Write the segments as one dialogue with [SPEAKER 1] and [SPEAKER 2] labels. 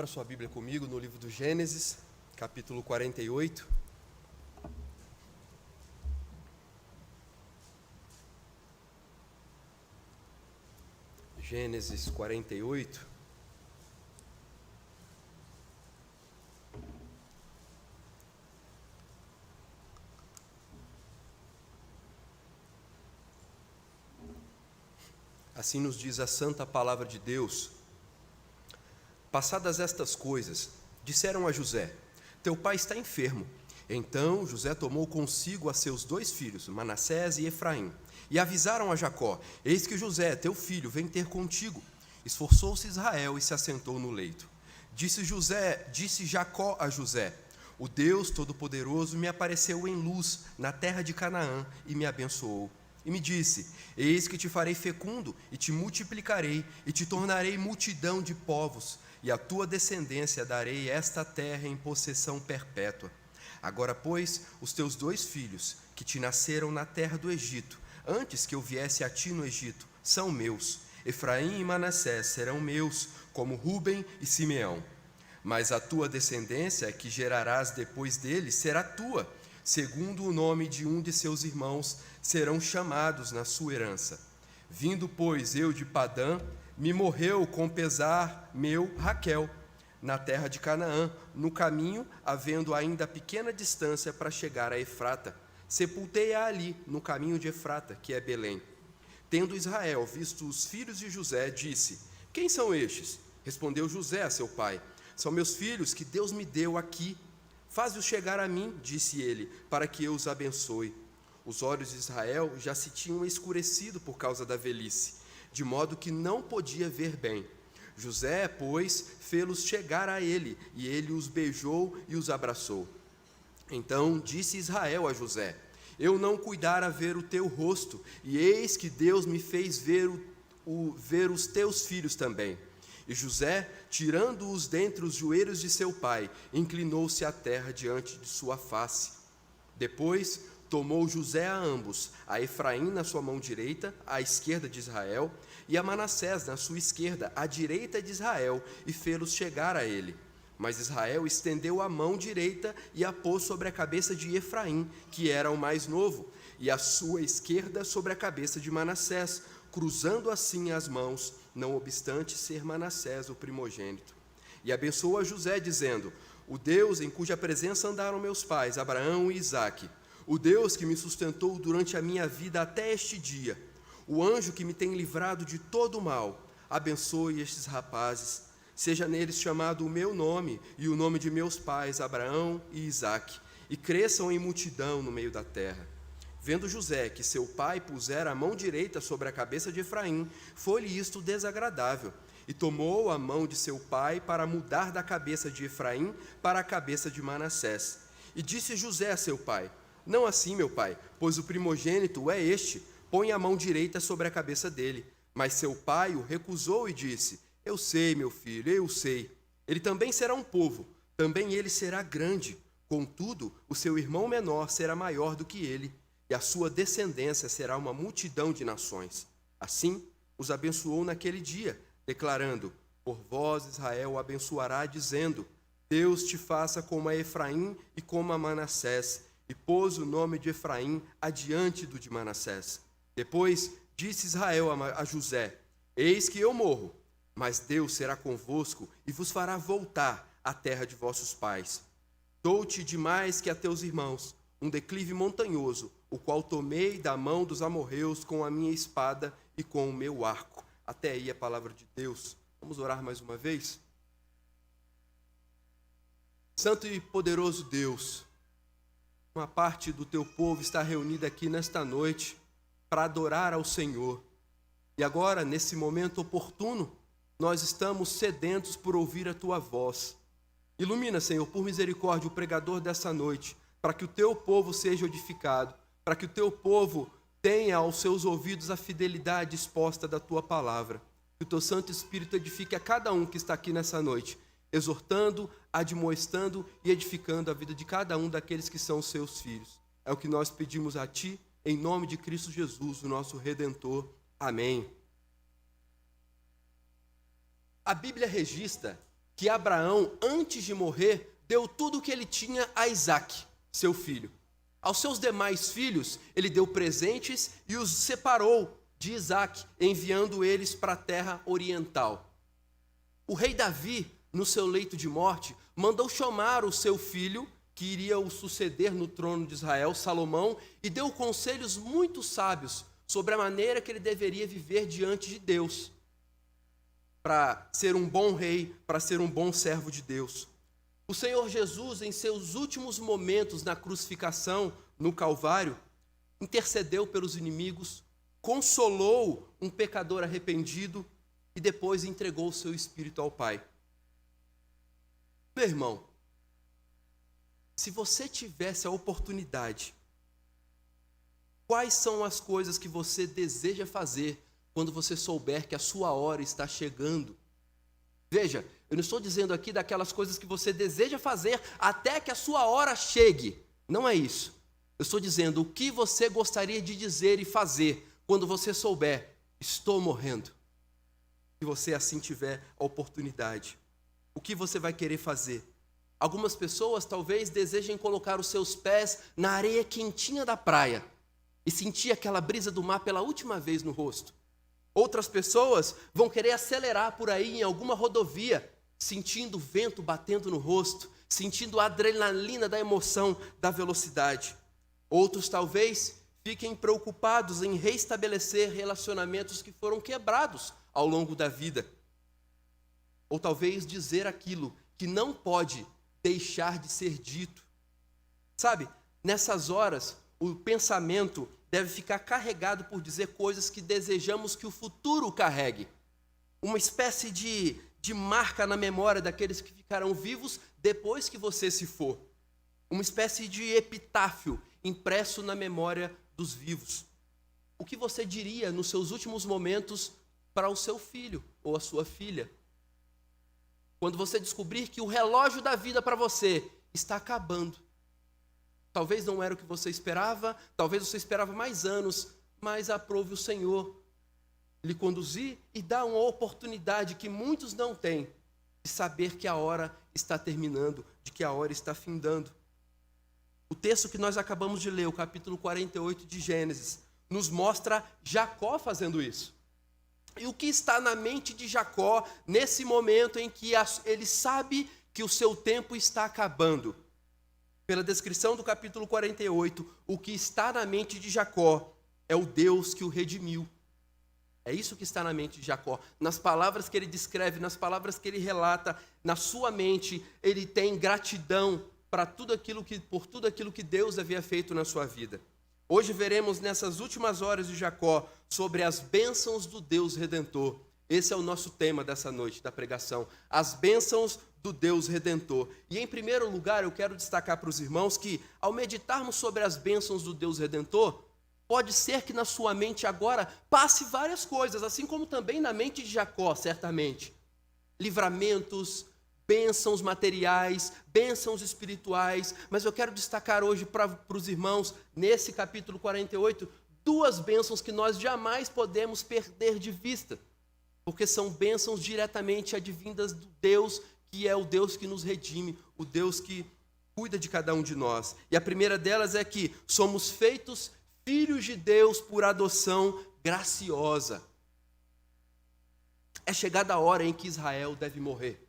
[SPEAKER 1] Abra sua Bíblia comigo no livro do Gênesis, capítulo 48. Gênesis 48. Assim nos diz a santa palavra de Deus. Passadas estas coisas, disseram a José: teu pai está enfermo. Então José tomou consigo a seus 2 filhos, Manassés e Efraim, e avisaram a Jacó: eis que José, teu filho, vem ter contigo. Esforçou-se Israel e se assentou no leito. Disse Jacó a José: o Deus Todo-Poderoso me apareceu em luz na terra de Canaã e me abençoou. E me disse: eis que te farei fecundo, e te multiplicarei, e te tornarei multidão de povos, e à tua descendência darei esta terra em possessão perpétua. Agora, pois, os teus 2 filhos, que te nasceram na terra do Egito, antes que eu viesse a ti no Egito, são meus. Efraim e Manassés serão meus, como Ruben e Simeão. Mas a tua descendência, que gerarás depois deles, será tua. Segundo o nome de um de seus irmãos, serão chamados na sua herança. Vindo, pois, eu de Padã, me morreu com pesar meu Raquel, na terra de Canaã, no caminho, havendo ainda pequena distância para chegar a Efrata. Sepultei-a ali, no caminho de Efrata, que é Belém. Tendo Israel visto os filhos de José, disse: quem são estes? Respondeu José a seu pai: são meus filhos que Deus me deu aqui. Faze-os chegar a mim, disse ele, para que eu os abençoe. Os olhos de Israel já se tinham escurecido por causa da velhice, de modo que não podia ver bem. José, pois, fê-los chegar a ele, e ele os beijou e os abraçou. Então disse Israel a José: eu não cuidara ver o teu rosto, e eis que Deus me fez ver os teus filhos também. E José, tirando-os dentre os joelhos de seu pai, inclinou-se à terra diante de sua face. Depois tomou José a ambos, a Efraim na sua mão direita, à esquerda de Israel, e a Manassés na sua esquerda, à direita de Israel, e fê-los chegar a ele. Mas Israel estendeu a mão direita e a pôs sobre a cabeça de Efraim, que era o mais novo, e a sua esquerda sobre a cabeça de Manassés, cruzando assim as mãos, não obstante ser Manassés o primogênito. E abençoou a José, dizendo: o Deus em cuja presença andaram meus pais, Abraão e Isaque, o Deus que me sustentou durante a minha vida até este dia, o anjo que me tem livrado de todo o mal, abençoe estes rapazes, seja neles chamado o meu nome e o nome de meus pais, Abraão e Isaque, e cresçam em multidão no meio da terra. Vendo José que seu pai pusera a mão direita sobre a cabeça de Efraim, foi-lhe isto desagradável, e tomou a mão de seu pai para mudar da cabeça de Efraim para a cabeça de Manassés. E disse José a seu pai: não assim, meu pai, pois o primogênito é este, põe a mão direita sobre a cabeça dele. Mas seu pai o recusou e disse: eu sei, meu filho, eu sei. Ele também será um povo, também ele será grande. Contudo, o seu irmão menor será maior do que ele, e a sua descendência será uma multidão de nações. Assim, os abençoou naquele dia, declarando: por vós Israel o abençoará, dizendo: Deus te faça como a Efraim e como a Manassés. E pôs o nome de Efraim adiante do de Manassés. Depois disse Israel a José: eis que eu morro, mas Deus será convosco e vos fará voltar à terra de vossos pais. Dou-te demais que a teus irmãos um declive montanhoso, o qual tomei da mão dos amorreus com a minha espada e com o meu arco. Até aí a palavra de Deus. Vamos orar mais uma vez? Santo e poderoso Deus, uma parte do teu povo está reunida aqui nesta noite para adorar ao Senhor. E agora, nesse momento oportuno, nós estamos sedentos por ouvir a tua voz. Ilumina, Senhor, por misericórdia, o pregador dessa noite, para que o teu povo seja edificado, para que o teu povo tenha aos seus ouvidos a fidelidade exposta da tua palavra. Que o teu Santo Espírito edifique a cada um que está aqui nessa noite, exortando, admoestando e edificando a vida de cada um daqueles que são seus filhos. É o que nós pedimos a ti, em nome de Cristo Jesus, o nosso Redentor. Amém. A Bíblia registra que Abraão, antes de morrer, deu tudo o que ele tinha a Isaque, seu filho. Aos seus demais filhos, ele deu presentes e os separou de Isaque, enviando eles para a terra oriental. O rei Davi, no seu leito de morte, mandou chamar o seu filho, que iria o suceder no trono de Israel, Salomão, e deu conselhos muito sábios sobre a maneira que ele deveria viver diante de Deus, para ser um bom rei, para ser um bom servo de Deus. O Senhor Jesus, em seus últimos momentos na crucificação, no Calvário, intercedeu pelos inimigos, consolou um pecador arrependido e depois entregou o seu espírito ao Pai. Meu irmão, se você tivesse a oportunidade, quais são as coisas que você deseja fazer quando você souber que a sua hora está chegando? Veja, eu não estou dizendo aqui daquelas coisas que você deseja fazer até que a sua hora chegue. Não é isso. Eu estou dizendo o que você gostaria de dizer e fazer quando você souber, estou morrendo. Se você assim tiver a oportunidade. O que você vai querer fazer? Algumas pessoas talvez desejem colocar os seus pés na areia quentinha da praia e sentir aquela brisa do mar pela última vez no rosto. Outras pessoas vão querer acelerar por aí em alguma rodovia, sentindo o vento batendo no rosto, sentindo a adrenalina da emoção, da velocidade. Outros talvez fiquem preocupados em reestabelecer relacionamentos que foram quebrados ao longo da vida. Ou talvez dizer aquilo que não pode deixar de ser dito. Sabe, nessas horas, o pensamento deve ficar carregado por dizer coisas que desejamos que o futuro carregue. Uma espécie de marca na memória daqueles que ficarão vivos depois que você se for. Uma espécie de epitáfio impresso na memória dos vivos. O que você diria nos seus últimos momentos para o seu filho ou a sua filha? Quando você descobrir que o relógio da vida para você está acabando. Talvez não era o que você esperava, talvez você esperava mais anos, mas aprove o Senhor lhe conduzir e dar uma oportunidade que muitos não têm, de saber que a hora está terminando, de que a hora está findando. O texto que nós acabamos de ler, o capítulo 48 de Gênesis, nos mostra Jacó fazendo isso. E o que está na mente de Jacó nesse momento em que ele sabe que o seu tempo está acabando? Pela descrição do capítulo 48, o que está na mente de Jacó é o Deus que o redimiu. É isso que está na mente de Jacó. Nas palavras que ele descreve, nas palavras que ele relata, na sua mente, ele tem gratidão por tudo aquilo que Deus havia feito na sua vida. Hoje veremos nessas últimas horas de Jacó sobre as bênçãos do Deus Redentor. Esse é o nosso tema dessa noite da pregação. As bênçãos do Deus Redentor. E em primeiro lugar, eu quero destacar para os irmãos que, ao meditarmos sobre as bênçãos do Deus Redentor, pode ser que na sua mente agora passe várias coisas, assim como também na mente de Jacó, certamente. Livramentos, bênçãos materiais, bênçãos espirituais, mas eu quero destacar hoje para os irmãos, nesse capítulo 48, duas bênçãos que nós jamais podemos perder de vista, porque são bênçãos diretamente advindas do Deus, que é o Deus que nos redime, o Deus que cuida de cada um de nós. E a primeira delas é que somos feitos filhos de Deus por adoção graciosa. É chegada a hora em que Israel deve morrer.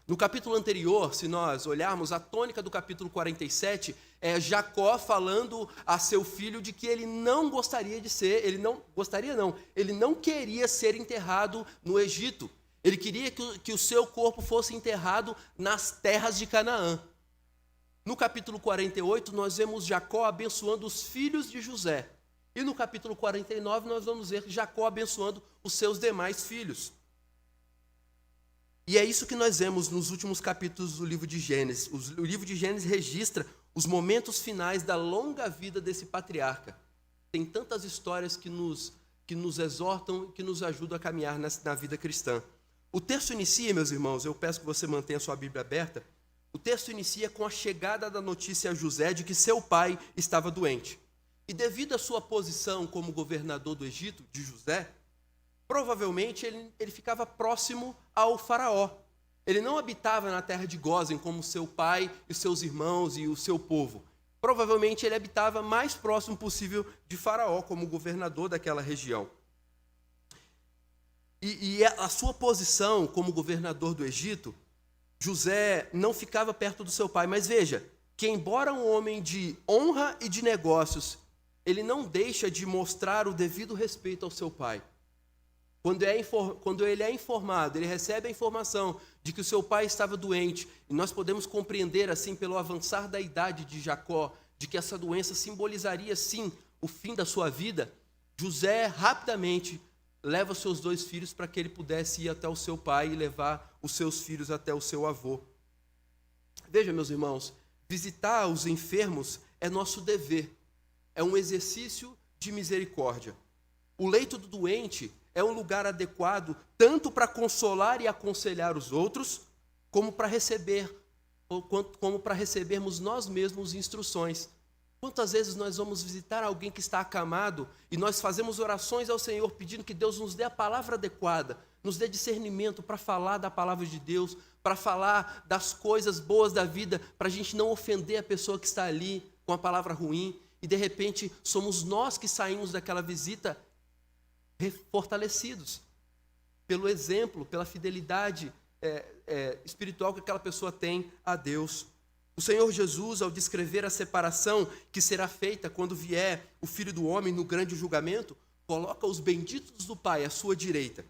[SPEAKER 1] No capítulo anterior, se nós olharmos, a tônica do capítulo 47 é Jacó falando a seu filho de que ele não gostaria de ser, ele não queria ser enterrado no Egito. Ele queria que o seu corpo fosse enterrado nas terras de Canaã. No capítulo 48, nós vemos Jacó abençoando os filhos de José. E no capítulo 49, nós vamos ver Jacó abençoando os seus demais filhos. E é isso que nós vemos nos últimos capítulos do livro de Gênesis. O livro de Gênesis registra os momentos finais da longa vida desse patriarca. Tem tantas histórias que nos exortam e que nos ajudam a caminhar na vida cristã. O texto inicia, meus irmãos, eu peço que você mantenha a sua Bíblia aberta. O texto inicia com a chegada da notícia a José de que seu pai estava doente. E devido à sua posição como governador do Egito, de José, provavelmente ele ficava próximo ao faraó. Ele não habitava na terra de Gósen como seu pai e seus irmãos e o seu povo. Provavelmente ele habitava mais próximo possível de Faraó, como governador daquela região. E a sua posição como governador do Egito, José não ficava perto do seu pai. Mas veja, que embora um homem de honra e de negócios, ele não deixa de mostrar o devido respeito ao seu pai. Quando ele é informado, ele recebe a informação de que o seu pai estava doente, e nós podemos compreender assim pelo avançar da idade de Jacó, de que essa doença simbolizaria sim o fim da sua vida. José rapidamente leva os seus 2 filhos para que ele pudesse ir até o seu pai e levar os seus filhos até o seu avô. Veja, meus irmãos, visitar os enfermos é nosso dever, é um exercício de misericórdia. O leito do doente é um lugar adequado tanto para consolar e aconselhar os outros, como para recebermos nós mesmos instruções. Quantas vezes nós vamos visitar alguém que está acamado e nós fazemos orações ao Senhor pedindo que Deus nos dê a palavra adequada, nos dê discernimento para falar da palavra de Deus, para falar das coisas boas da vida, para a gente não ofender a pessoa que está ali com a palavra ruim, e de repente somos nós que saímos daquela visita fortalecidos pelo exemplo, pela fidelidade espiritual que aquela pessoa tem a Deus. O Senhor Jesus, ao descrever a separação que será feita quando vier o Filho do Homem no grande julgamento, coloca os benditos do Pai à sua direita,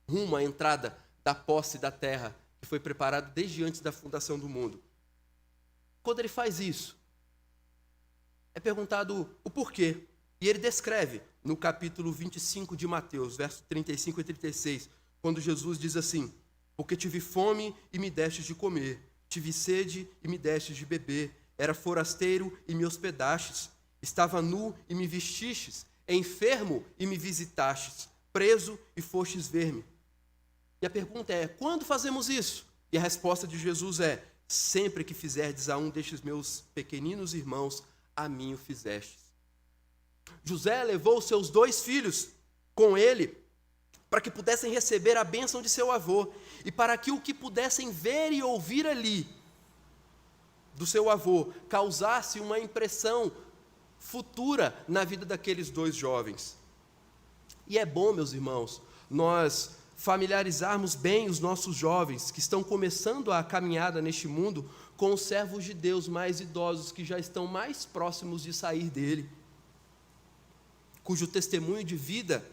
[SPEAKER 1] rumo à entrada da posse da terra, que foi preparada desde antes da fundação do mundo. Quando ele faz isso, é perguntado o porquê. E ele descreve no capítulo 25 de Mateus, versos 35 e 36, quando Jesus diz assim: porque tive fome e me destes de comer, tive sede e me destes de beber, era forasteiro e me hospedastes, estava nu e me vestistes, enfermo e me visitastes, preso e fostes ver-me. E a pergunta é: quando fazemos isso? E a resposta de Jesus é: sempre que fizerdes a um destes meus pequeninos irmãos, a mim o fizestes. José levou seus 2 filhos com ele para que pudessem receber a bênção de seu avô e para que o que pudessem ver e ouvir ali do seu avô causasse uma impressão futura na vida daqueles 2 jovens. E é bom, meus irmãos, nós familiarizarmos bem os nossos jovens que estão começando a caminhada neste mundo com os servos de Deus mais idosos que já estão mais próximos de sair dele, cujo testemunho de vida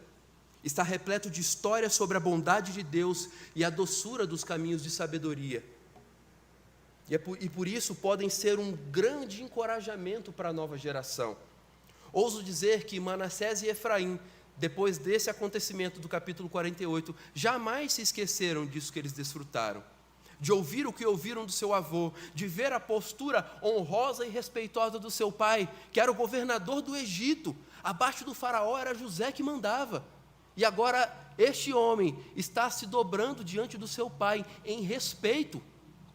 [SPEAKER 1] está repleto de histórias sobre a bondade de Deus e a doçura dos caminhos de sabedoria. E por isso podem ser um grande encorajamento para a nova geração. Ouso dizer que Manassés e Efraim, depois desse acontecimento do capítulo 48, jamais se esqueceram disso que eles desfrutaram, de ouvir o que ouviram do seu avô, de ver a postura honrosa e respeitosa do seu pai, que era o governador do Egito. Abaixo do faraó era José que mandava. E agora este homem está se dobrando diante do seu pai em respeito,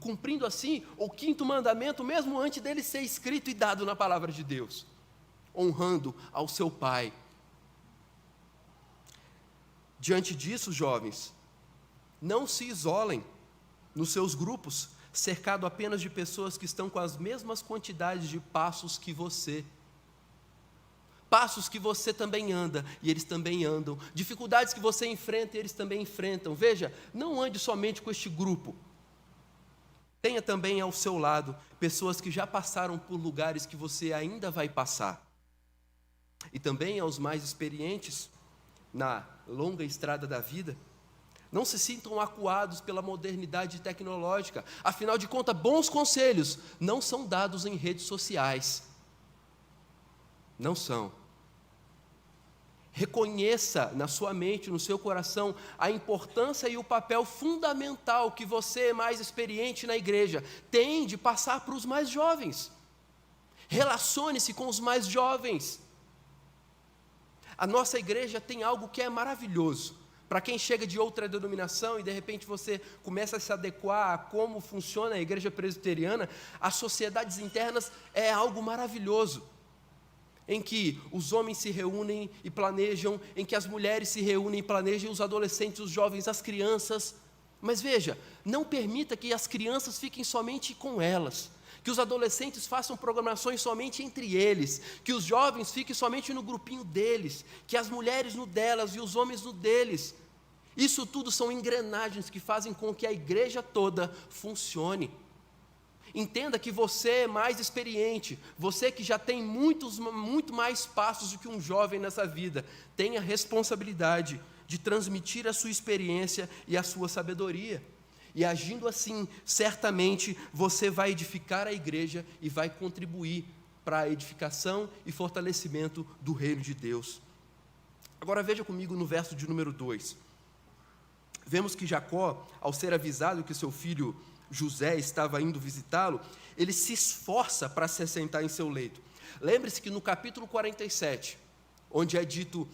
[SPEAKER 1] cumprindo assim o 5º mandamento, mesmo antes dele ser escrito e dado na palavra de Deus, honrando ao seu pai. Diante disso, jovens, não se isolem nos seus grupos, cercado apenas de pessoas que estão com as mesmas quantidades de passos que você. Passos que você também anda, e eles também andam. Dificuldades que você enfrenta, e eles também enfrentam. Veja, não ande somente com este grupo. Tenha também ao seu lado pessoas que já passaram por lugares que você ainda vai passar. E também aos mais experientes na longa estrada da vida, não se sintam acuados pela modernidade tecnológica. Afinal de contas, bons conselhos não são dados em redes sociais. Não são. Reconheça na sua mente, no seu coração, a importância e o papel fundamental que você, mais experiente na igreja, tem de passar para os mais jovens. Relacione-se com os mais jovens. A nossa igreja tem algo que é maravilhoso. Para quem chega de outra denominação e de repente você começa a se adequar a como funciona a igreja presbiteriana, as sociedades internas é algo maravilhoso, em que os homens se reúnem e planejam, em que as mulheres se reúnem e planejam, os adolescentes, os jovens, as crianças, Mas veja, não permita que as crianças fiquem somente com elas, que os adolescentes façam programações somente entre eles, que os jovens fiquem somente no grupinho deles, que as mulheres no delas e os homens no deles. Isso tudo são engrenagens que fazem com que a igreja toda funcione. Entenda que você é mais experiente, você que já tem muito mais passos do que um jovem nessa vida, tem a responsabilidade de transmitir a sua experiência e a sua sabedoria. E agindo assim, certamente você vai edificar a igreja e vai contribuir para a edificação e fortalecimento do reino de Deus. Agora veja comigo no verso de número 2. Vemos que Jacó, ao ser avisado que seu filho José estava indo visitá-lo, ele se esforça para se assentar em seu leito. Lembre-se que no capítulo 47, onde é dito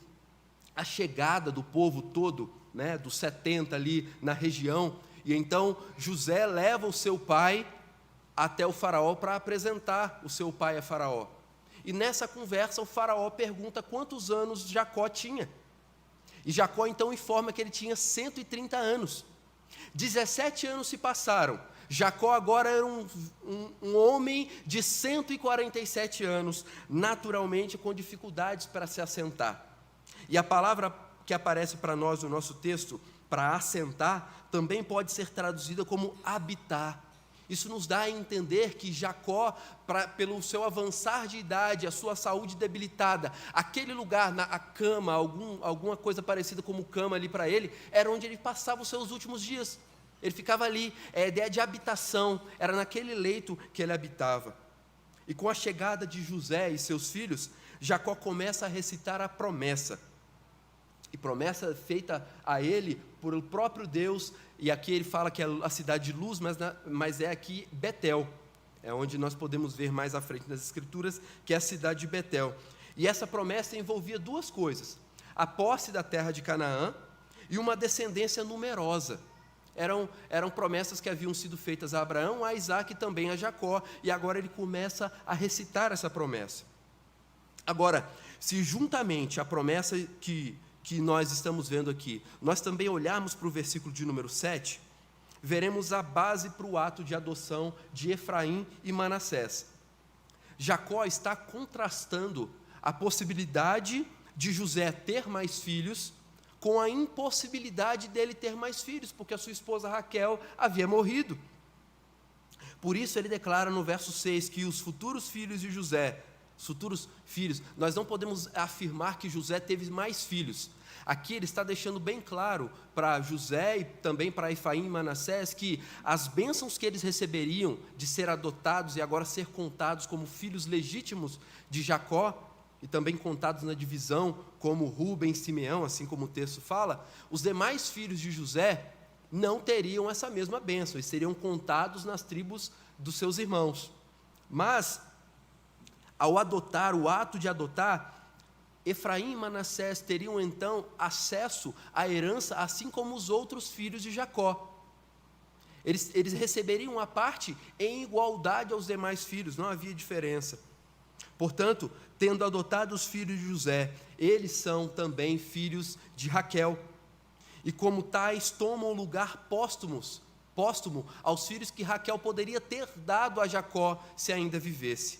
[SPEAKER 1] a chegada do povo todo, dos 70 ali na região, e então José leva o seu pai até o faraó para apresentar o seu pai a faraó. E nessa conversa o faraó pergunta quantos anos Jacó tinha. E Jacó então informa que ele tinha 130 anos. 17 anos se passaram. Jacó agora era um homem de 147 anos, naturalmente com dificuldades para se assentar. E a palavra que aparece para nós no nosso texto, para assentar, também pode ser traduzida como habitar. Isso nos dá a entender que Jacó, pelo seu avançar de idade, a sua saúde debilitada, aquele lugar, a cama, alguma coisa parecida como cama ali para ele, era onde ele passava os seus últimos dias. Ele ficava ali, a ideia de habitação, era naquele leito que ele habitava. E com a chegada de José e seus filhos, Jacó começa a recitar a promessa. E promessa feita a ele por o próprio Deus, e aqui ele fala que é a cidade de luz, mas é aqui Betel, é onde nós podemos ver mais à frente nas Escrituras, que é a cidade de Betel. E essa promessa envolvia duas coisas: a posse da terra de Canaã e uma descendência numerosa. Eram promessas que haviam sido feitas a Abraão, a Isaac e também a Jacó, e agora ele começa a recitar essa promessa. Agora, se juntamente a promessa que nós estamos vendo aqui, nós também olharmos para o versículo de número 7, veremos a base para o ato de adoção de Efraim e Manassés. Jacó está contrastando a possibilidade de José ter mais filhos com a impossibilidade dele ter mais filhos, porque a sua esposa Raquel havia morrido. Por isso ele declara no verso 6 que os futuros filhos de José, nós não podemos afirmar que José teve mais filhos. Aqui ele está deixando bem claro para José e também para Efraim e Manassés que as bênçãos que eles receberiam de ser adotados e agora ser contados como filhos legítimos de Jacó, e também contados na divisão como Rúben e Simeão, assim como o texto fala, os demais filhos de José não teriam essa mesma bênção, eles seriam contados nas tribos dos seus irmãos. Mas, ao adotar, o ato de adotar, Efraim e Manassés teriam então acesso à herança, assim como os outros filhos de Jacó. Eles receberiam a parte em igualdade aos demais filhos, não havia diferença. Portanto, tendo adotado os filhos de José, eles são também filhos de Raquel. E como tais, tomam lugar póstumo aos filhos que Raquel poderia ter dado a Jacó se ainda vivesse.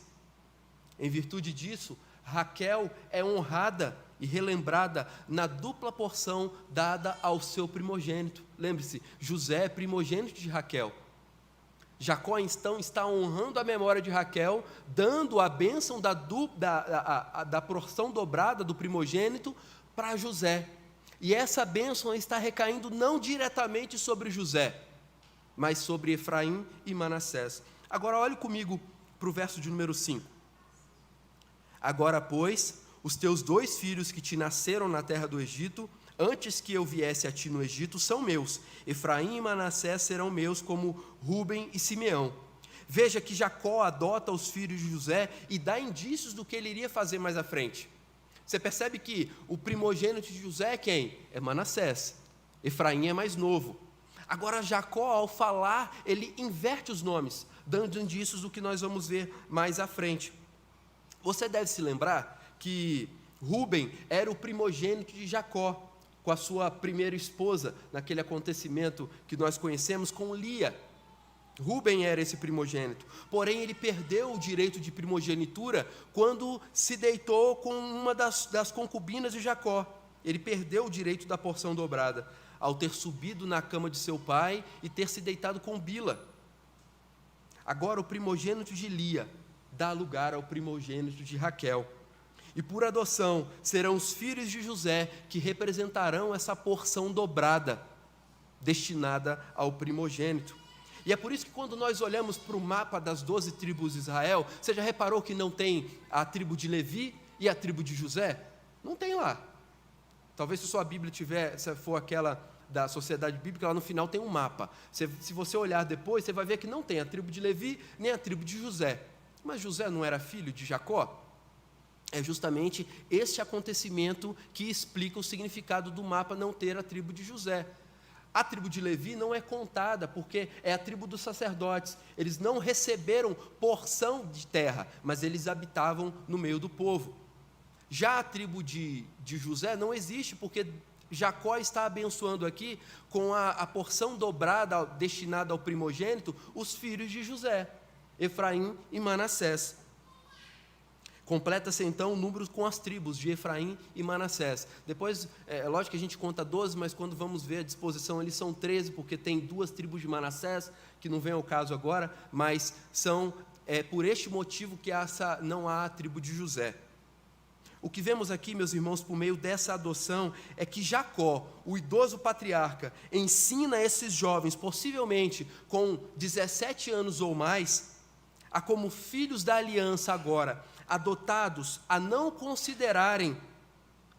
[SPEAKER 1] Em virtude disso, Raquel é honrada e relembrada na dupla porção dada ao seu primogênito. Lembre-se, José é primogênito de Raquel. Jacó, então, está honrando a memória de Raquel, dando a bênção da porção dobrada do primogênito para José. E essa bênção está recaindo não diretamente sobre José, mas sobre Efraim e Manassés. Agora, olhe comigo para o verso de número 5. Agora, pois, os teus 2 filhos que te nasceram na terra do Egito, antes que eu viesse a ti no Egito, são meus. Efraim e Manassés serão meus, como Rúben e Simeão. Veja que Jacó adota os filhos de José e dá indícios do que ele iria fazer mais à frente. Você percebe que o primogênito de José é quem? É Manassés. Efraim é mais novo. Agora Jacó, ao falar, ele inverte os nomes, dando indícios do que nós vamos ver mais à frente. Você deve se lembrar que Rúben era o primogênito de Jacó. com a sua primeira esposa, naquele acontecimento que nós conhecemos com Lia. Rúben era esse primogênito, porém ele perdeu o direito de primogenitura quando se deitou com uma das concubinas de Jacó. Ele perdeu o direito da porção dobrada, ao ter subido na cama de seu pai e ter se deitado com Bila. Agora o primogênito de Lia dá lugar ao primogênito de Raquel. E por adoção serão os filhos de José que representarão essa porção dobrada, destinada ao primogênito. E é por isso que quando nós olhamos para o mapa das 12 tribos de Israel, você já reparou que não tem a tribo de Levi e a tribo de José? Não tem lá. Talvez se sua Bíblia se for aquela da Sociedade Bíblica, lá no final tem um mapa. Se você olhar depois, você vai ver que não tem a tribo de Levi nem a tribo de José. Mas José não era filho de Jacó? É justamente este acontecimento que explica o significado do mapa não ter a tribo de José. A tribo de Levi não é contada, porque é a tribo dos sacerdotes. Eles não receberam porção de terra, mas eles habitavam no meio do povo. Já a tribo de José não existe, porque Jacó está abençoando aqui, com a porção dobrada destinada ao primogênito, os filhos de José, Efraim e Manassés. Completa-se então o número com as tribos de Efraim e Manassés. Depois, é lógico que a gente conta 12, mas quando vamos ver a disposição, eles são 13, porque tem 2 tribos de Manassés, que não vem ao caso agora, mas são por este motivo que não há a tribo de José. O que vemos aqui, meus irmãos, por meio dessa adoção, é que Jacó, o idoso patriarca, ensina esses jovens, possivelmente com 17 anos ou mais, a como filhos da aliança agora, adotados, a não considerarem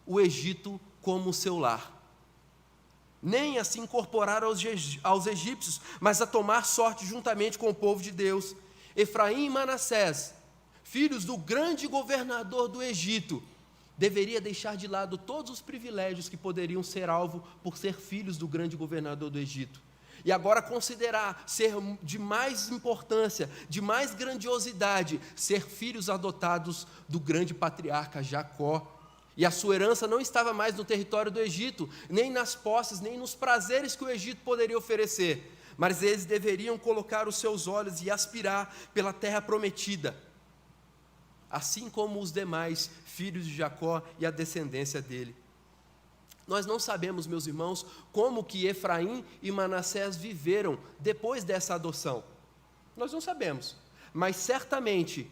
[SPEAKER 1] o Egito como seu lar, nem a se incorporar aos egípcios, mas a tomar sorte juntamente com o povo de Deus. Efraim e Manassés, filhos do grande governador do Egito, deveria deixar de lado todos os privilégios que poderiam ser alvo por ser filhos do grande governador do Egito. E agora considerar ser de mais importância, de mais grandiosidade, ser filhos adotados do grande patriarca Jacó. E a sua herança não estava mais no território do Egito, nem nas posses, nem nos prazeres que o Egito poderia oferecer, mas eles deveriam colocar os seus olhos e aspirar pela terra prometida, assim como os demais filhos de Jacó e a descendência dele. Nós não sabemos, meus irmãos, como que Efraim e Manassés viveram depois dessa adoção. Nós não sabemos, mas certamente,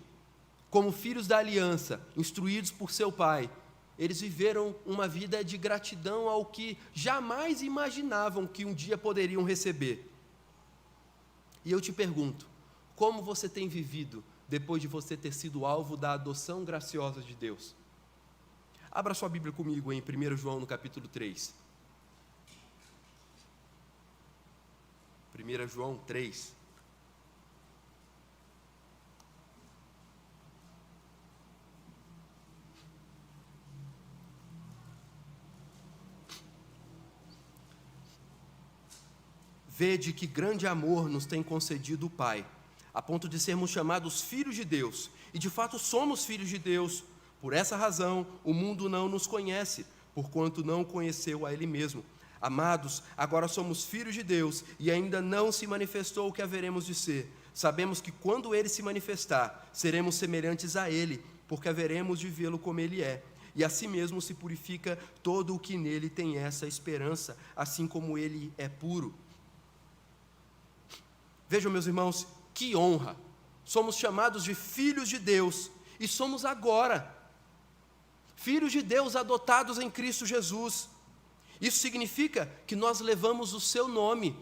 [SPEAKER 1] como filhos da aliança, instruídos por seu pai, eles viveram uma vida de gratidão ao que jamais imaginavam que um dia poderiam receber. E eu te pergunto, como você tem vivido depois de você ter sido alvo da adoção graciosa de Deus? Abra sua Bíblia comigo em 1 João, no capítulo 3. 1 João 3. Vede que grande amor nos tem concedido o Pai, a ponto de sermos chamados filhos de Deus, e de fato somos filhos de Deus. Por essa razão, o mundo não nos conhece, porquanto não conheceu a Ele mesmo. Amados, agora somos filhos de Deus, e ainda não se manifestou o que haveremos de ser. Sabemos que quando Ele se manifestar, seremos semelhantes a Ele, porque haveremos de vê-lo como Ele é. E assim mesmo se purifica todo o que nele tem essa esperança, assim como Ele é puro. Vejam, meus irmãos, que honra! Somos chamados de filhos de Deus, e somos agora filhos de Deus adotados em Cristo Jesus. Isso significa que nós levamos o seu nome.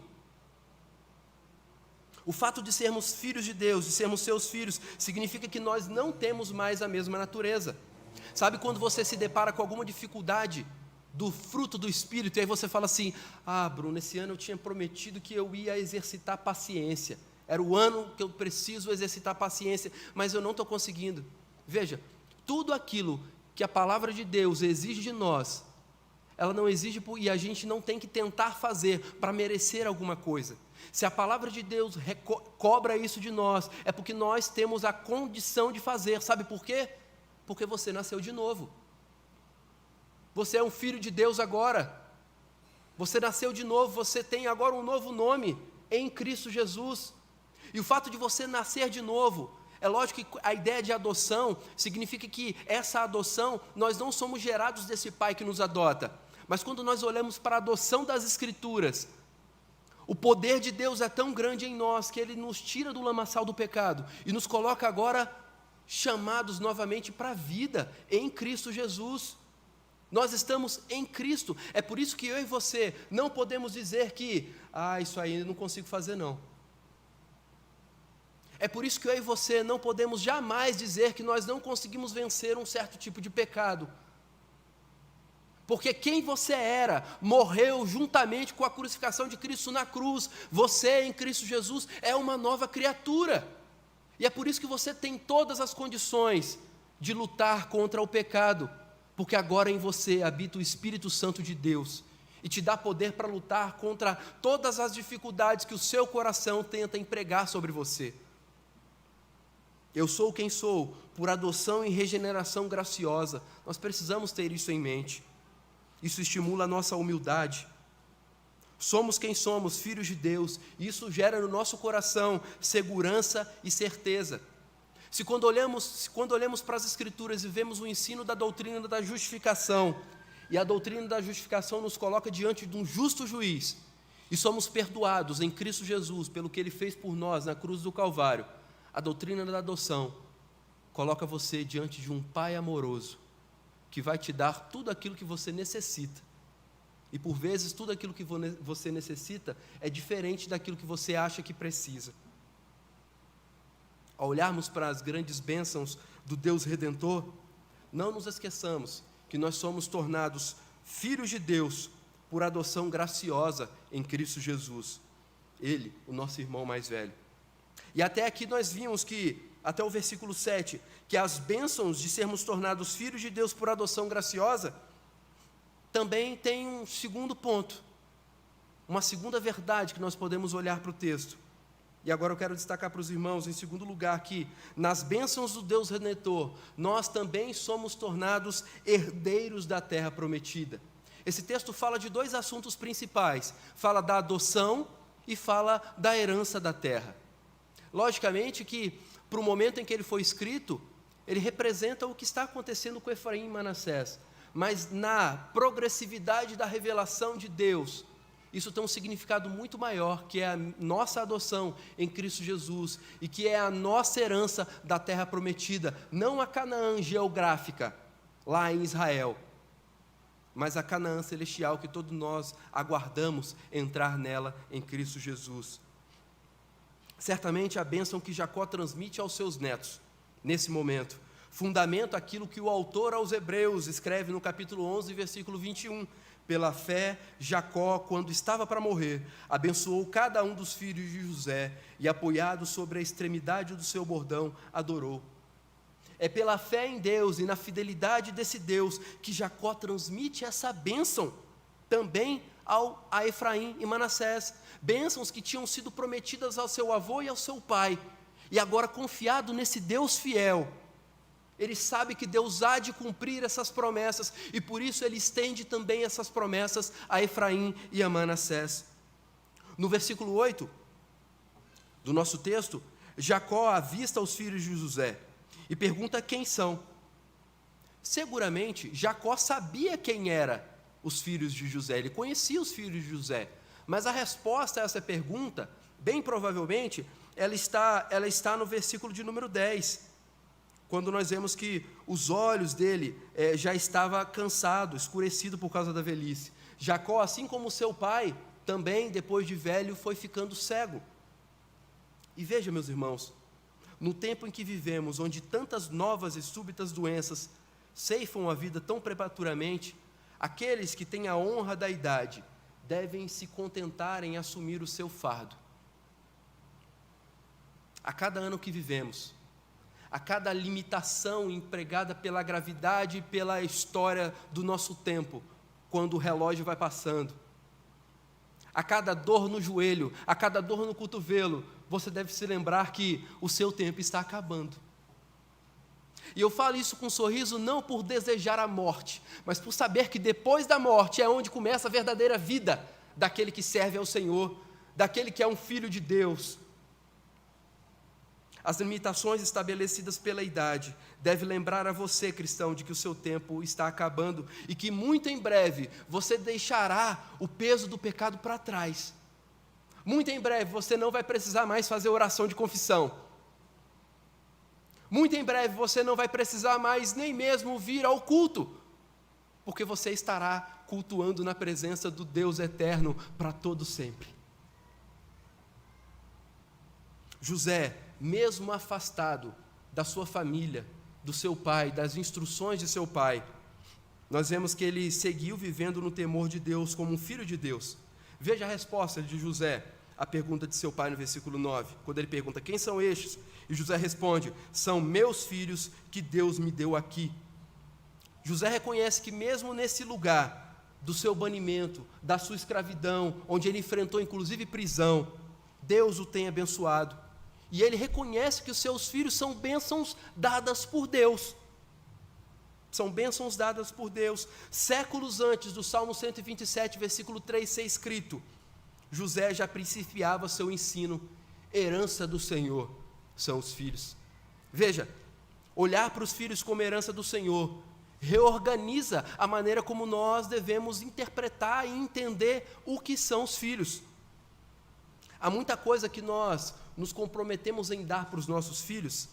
[SPEAKER 1] O fato de sermos filhos de Deus, de sermos seus filhos, significa que nós não temos mais a mesma natureza. Sabe quando você se depara com alguma dificuldade do fruto do Espírito, e aí você fala assim: Bruno, esse ano eu tinha prometido que eu ia exercitar paciência. Era o ano que eu preciso exercitar paciência, mas eu não estou conseguindo. Veja, tudo aquilo que a palavra de Deus exige de nós, ela não exige e a gente não tem que tentar fazer para merecer alguma coisa. Se a palavra de Deus cobra isso de nós, é porque nós temos a condição de fazer. Sabe por quê? Porque você nasceu de novo. Você é um filho de Deus agora. Você nasceu de novo, você tem agora um novo nome em Cristo Jesus. E o fato de você nascer de novo, é lógico que a ideia de adoção significa que essa adoção, nós não somos gerados desse pai que nos adota. Mas quando nós olhamos para a adoção das Escrituras, o poder de Deus é tão grande em nós que Ele nos tira do lamaçal do pecado e nos coloca agora chamados novamente para a vida em Cristo Jesus. Nós estamos em Cristo. É por isso que eu e você não podemos dizer que isso aí eu não consigo fazer não. É por isso que eu e você não podemos jamais dizer que nós não conseguimos vencer um certo tipo de pecado. Porque quem você era, morreu juntamente com a crucificação de Cristo na cruz. Você em Cristo Jesus é uma nova criatura. E é por isso que você tem todas as condições de lutar contra o pecado. Porque agora em você habita o Espírito Santo de Deus e te dá poder para lutar contra todas as dificuldades que o seu coração tenta empregar sobre você. Eu sou quem sou, por adoção e regeneração graciosa. Nós precisamos ter isso em mente. Isso estimula a nossa humildade. Somos quem somos, filhos de Deus, e isso gera no nosso coração segurança e certeza. Quando olhamos para as Escrituras e vemos o ensino da doutrina da justificação, e a doutrina da justificação nos coloca diante de um justo juiz, e somos perdoados em Cristo Jesus pelo que Ele fez por nós na cruz do Calvário, a doutrina da adoção coloca você diante de um Pai amoroso, que vai te dar tudo aquilo que você necessita. E por vezes tudo aquilo que você necessita é diferente daquilo que você acha que precisa. Ao olharmos para as grandes bênçãos do Deus Redentor, não nos esqueçamos que nós somos tornados filhos de Deus por adoção graciosa em Cristo Jesus. Ele, o nosso irmão mais velho. E até aqui nós vimos que, até o versículo 7, que as bênçãos de sermos tornados filhos de Deus por adoção graciosa, também tem um segundo ponto, uma segunda verdade que nós podemos olhar para o texto. E agora eu quero destacar para os irmãos, em segundo lugar, que nas bênçãos do Deus Redentor, nós também somos tornados herdeiros da terra prometida. Esse texto fala de dois assuntos principais, fala da adoção e fala da herança da terra. Logicamente que, para o momento em que ele foi escrito, ele representa o que está acontecendo com Efraim e Manassés, mas na progressividade da revelação de Deus, isso tem um significado muito maior, que é a nossa adoção em Cristo Jesus, e que é a nossa herança da terra prometida, não a Canaã geográfica, lá em Israel, mas a Canaã celestial, que todos nós aguardamos entrar nela em Cristo Jesus. Certamente a bênção que Jacó transmite aos seus netos, nesse momento, fundamenta aquilo que o autor aos Hebreus escreve no capítulo 11, versículo 21, pela fé, Jacó, quando estava para morrer, abençoou cada um dos filhos de José e, apoiado sobre a extremidade do seu bordão, adorou. É pela fé em Deus e na fidelidade desse Deus que Jacó transmite essa bênção também a Efraim e Manassés, bênçãos que tinham sido prometidas ao seu avô e ao seu pai, e agora confiado nesse Deus fiel, ele sabe que Deus há de cumprir essas promessas, e por isso ele estende também essas promessas a Efraim e a Manassés. No versículo 8 do nosso texto, Jacó avista os filhos de José e pergunta quem são. Seguramente Jacó sabia quem eram os filhos de José, ele conhecia os filhos de José, mas a resposta a essa pergunta, bem provavelmente, ela está no versículo de número 10, quando nós vemos que os olhos dele já estavam cansados, escurecidos por causa da velhice. Jacó, assim como seu pai, também, depois de velho, foi ficando cego. E veja, meus irmãos, no tempo em que vivemos, onde tantas novas e súbitas doenças ceifam a vida tão prematuramente, aqueles que têm a honra da idade devem se contentar em assumir o seu fardo. A cada ano que vivemos, a cada limitação empregada pela gravidade e pela história do nosso tempo, quando o relógio vai passando, a cada dor no joelho, a cada dor no cotovelo, você deve se lembrar que o seu tempo está acabando. E eu falo isso com um sorriso não por desejar a morte, mas por saber que depois da morte é onde começa a verdadeira vida daquele que serve ao Senhor, daquele que é um filho de Deus. As limitações estabelecidas pela idade devem lembrar a você, cristão, de que o seu tempo está acabando e que muito em breve você deixará o peso do pecado para trás. Muito em breve você não vai precisar mais fazer oração de confissão. Muito em breve você não vai precisar mais nem mesmo vir ao culto, porque você estará cultuando na presença do Deus eterno para todo sempre. José, mesmo afastado da sua família, do seu pai, das instruções de seu pai, nós vemos que ele seguiu vivendo no temor de Deus como um filho de Deus. Veja a resposta de José à pergunta de seu pai no versículo 9, quando ele pergunta: quem são estes? E José responde: são meus filhos que Deus me deu aqui. José reconhece que mesmo nesse lugar do seu banimento, da sua escravidão, onde ele enfrentou inclusive prisão, Deus o tem abençoado. E ele reconhece que os seus filhos são bênçãos dadas por Deus. São bênçãos dadas por Deus. Séculos antes do Salmo 127, versículo 3, ser escrito: José já principiava seu ensino, herança do Senhor são os filhos. Veja, olhar para os filhos como herança do Senhor reorganiza a maneira como nós devemos interpretar e entender o que são os filhos. Há muita coisa que nós nos comprometemos em dar para os nossos filhos,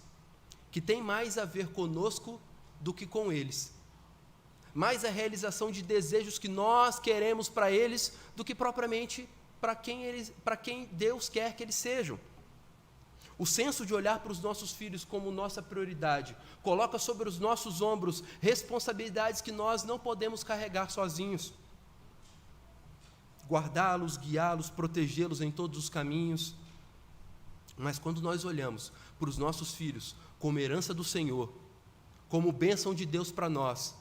[SPEAKER 1] que tem mais a ver conosco do que com eles. Mais a realização de desejos que nós queremos para eles, do que propriamente para quem Deus quer que eles sejam. O senso de olhar para os nossos filhos como nossa prioridade coloca sobre os nossos ombros responsabilidades que nós não podemos carregar sozinhos. Guardá-los, guiá-los, protegê-los em todos os caminhos. Mas quando nós olhamos para os nossos filhos como herança do Senhor, como bênção de Deus para nós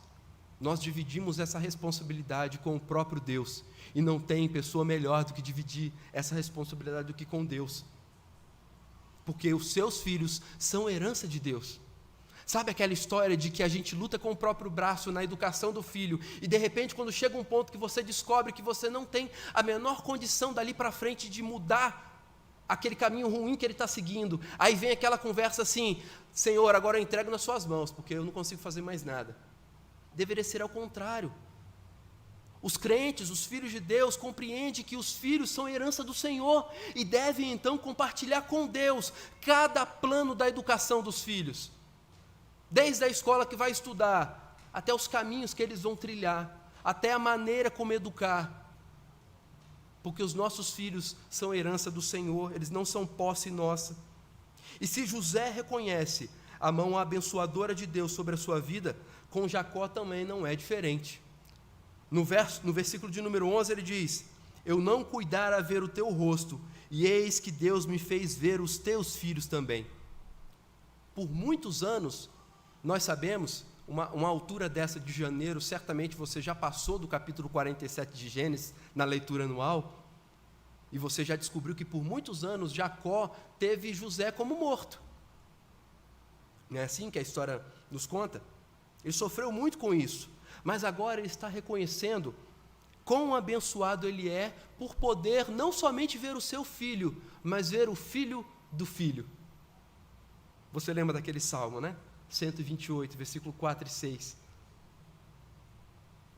[SPEAKER 1] dividimos essa responsabilidade com o próprio Deus. E não tem pessoa melhor do que dividir essa responsabilidade do que com Deus. Porque os seus filhos são herança de Deus. Sabe aquela história de que a gente luta com o próprio braço na educação do filho, e de repente quando chega um ponto que você descobre que você não tem a menor condição dali para frente de mudar aquele caminho ruim que ele está seguindo, aí vem aquela conversa assim: Senhor, agora eu entrego nas suas mãos, porque eu não consigo fazer mais nada. Deveria ser ao contrário. Os crentes, os filhos de Deus, compreendem que os filhos são herança do Senhor e devem então compartilhar com Deus cada plano da educação dos filhos, desde a escola que vai estudar, até os caminhos que eles vão trilhar, até a maneira como educar, porque os nossos filhos são herança do Senhor, eles não são posse nossa. E se José reconhece a mão abençoadora de Deus sobre a sua vida, com Jacó também não é diferente. No versículo de número 11 ele diz: eu não cuidara ver o teu rosto, e eis que Deus me fez ver os teus filhos também. Por muitos anos, nós sabemos, uma altura dessa de janeiro, certamente você já passou do capítulo 47 de Gênesis, na leitura anual, e você já descobriu que por muitos anos Jacó teve José como morto. Não é assim que a história nos conta? Ele sofreu muito com isso, mas agora ele está reconhecendo quão abençoado ele é por poder não somente ver o seu filho, mas ver o filho do filho. Você lembra daquele salmo, né? 128, versículo 4 e 6.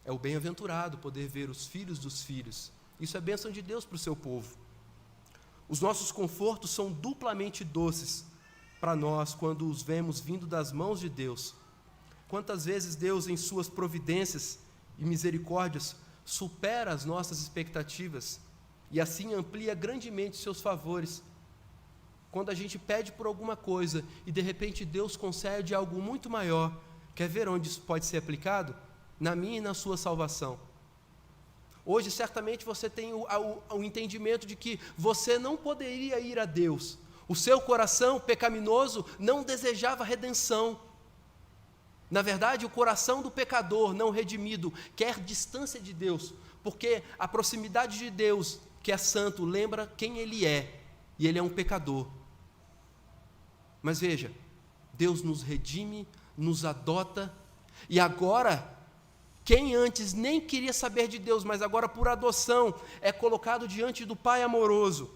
[SPEAKER 1] É o bem-aventurado poder ver os filhos dos filhos. Isso é bênção de Deus para o seu povo. Os nossos confortos são duplamente doces para nós quando os vemos vindo das mãos de Deus. Quantas vezes Deus, em suas providências e misericórdias, supera as nossas expectativas e assim amplia grandemente seus favores. Quando a gente pede por alguma coisa e de repente Deus concede algo muito maior, quer ver onde isso pode ser aplicado? Na minha e na sua salvação. Hoje certamente você tem o entendimento de que você não poderia ir a Deus. O seu coração pecaminoso não desejava redenção. Na verdade, o coração do pecador não redimido quer distância de Deus, porque a proximidade de Deus, que é santo, lembra quem Ele é, e Ele é um pecador. Mas veja, Deus nos redime nos adota, e agora, quem antes nem queria saber de Deus, mas agora por adoção, é colocado diante do Pai amoroso.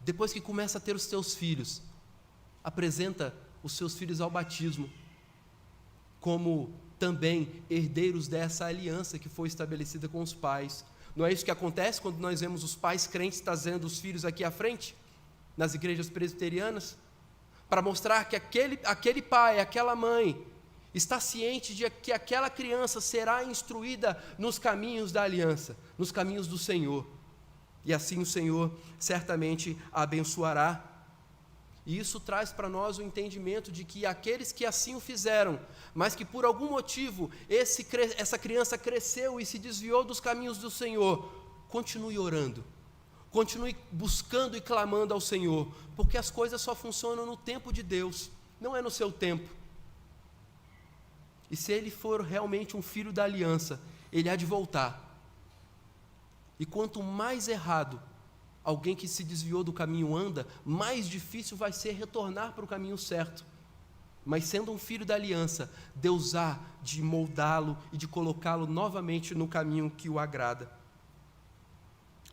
[SPEAKER 1] Depois que começa a ter os seus filhos, apresenta os seus filhos ao batismo, como também herdeiros dessa aliança que foi estabelecida com os pais. Não é isso que acontece quando nós vemos os pais crentes trazendo os filhos aqui à frente, nas igrejas presbiterianas? Para mostrar que aquele pai, aquela mãe, está ciente de que aquela criança será instruída nos caminhos da aliança, nos caminhos do Senhor. E assim o Senhor certamente a abençoará. E isso traz para nós o entendimento de que aqueles que assim o fizeram, mas que por algum motivo essa criança cresceu e se desviou dos caminhos do Senhor, continue orando, continue buscando e clamando ao Senhor, porque as coisas só funcionam no tempo de Deus, não é no seu tempo. E se ele for realmente um filho da aliança, ele há de voltar. E quanto mais errado alguém que se desviou do caminho anda, mais difícil vai ser retornar para o caminho certo. Mas sendo um filho da aliança, Deus há de moldá-lo e de colocá-lo novamente no caminho que o agrada.